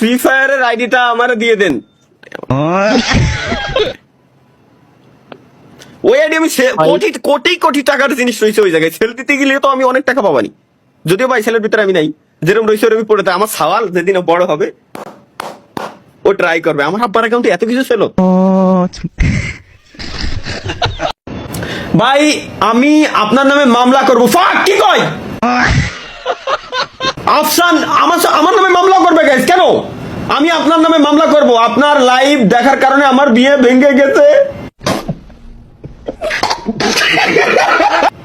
Free ফায়ারের আইডিটা আমারে দিয়ে দেন। ওই আইডি আমি কোটি কোটি কোটি টাকার জিনিস রয়েছে ওই জায়গায়, সেল দিতে গেলে তো আমি অনেক টাকা পাবানি, যদিও ভাই সেলের ভিতরে আমি নাই, যেরকম রয়েছে ওরকম পড়ে আমার সওয়াল যেদিন বড় হবে ও ট্রাই করবে। আমার আব্বার অ্যাকাউন্টে এত কিছু ছিল ভাই, আমি আপনার নামে মামলা করবো। ফাক কি কয় আফসান আমার নামে মামলা করবে গাইস? কেন আমি আপনার নামে মামলা করব? আপনার লাইভ দেখার কারণে আমার বিয়ে ভেঙে গেছে।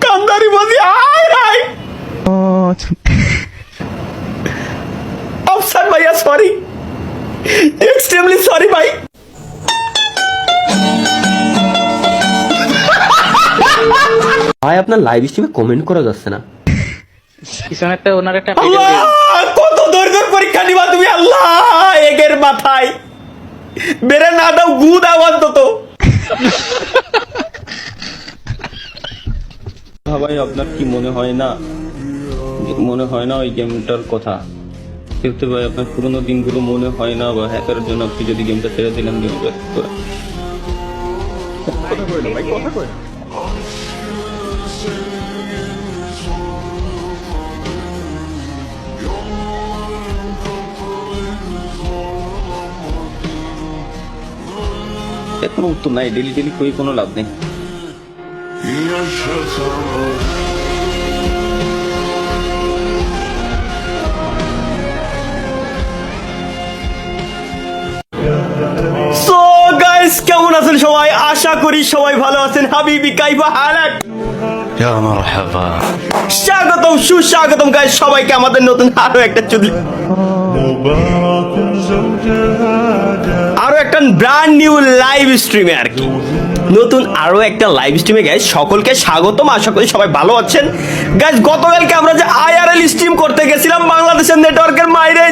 কান্দারি বসি আয় রাই আফসান ভাইয়া সরি, এক্সট্রিমলি সরি ভাই। ভাই আপনার লাইভ স্ট্রিমে কমেন্ট করা যাচ্ছে না। পিছনে একটা ওনার একটা আল্লাহ, কত ধৈর্যের পরীক্ষা নিবা তুমি আল্লাহ, এগের মাথায় বেড়ে না দাও, গু দাও অন্তত। ভাই আপনার কি মনে হয় না ওই গেমটার কথা? কিন্তু ভাই আপনার পুরোনো দিনগুলো মনে হয় না, বা হ্যাকারের জন্য আপনি যদি গেমটা ছেড়ে দিলেন, গেমটা কথা কই না ভাই, কথা কই না। কোনো উত্তর নাই, ডেলি কই কোনো লাভ নেই। সো গাইস, কেমন আছেন সবাই? আশা করি সবাই ভালো আছেন। হাবিবি কাইফা হালাক, ইয়া মারহাবা, স্বাগতম সুস্বাগতম গাইস সবাইকে আমাদের নতুন আরো একটা ব্র্যান্ড নিউ লাইভ স্ট্রিমে আর কি, নতুন আরো একটা লাইভ স্ট্রিমে গাইস সকলকে স্বাগতম। আশা করি সবাই ভালো আছেন গাইস। গতকালকে আমরা যে আইআরএল স্ট্রিম করতে গেছিলাম বাংলাদেশের নেটওয়ার্কের মাইরে,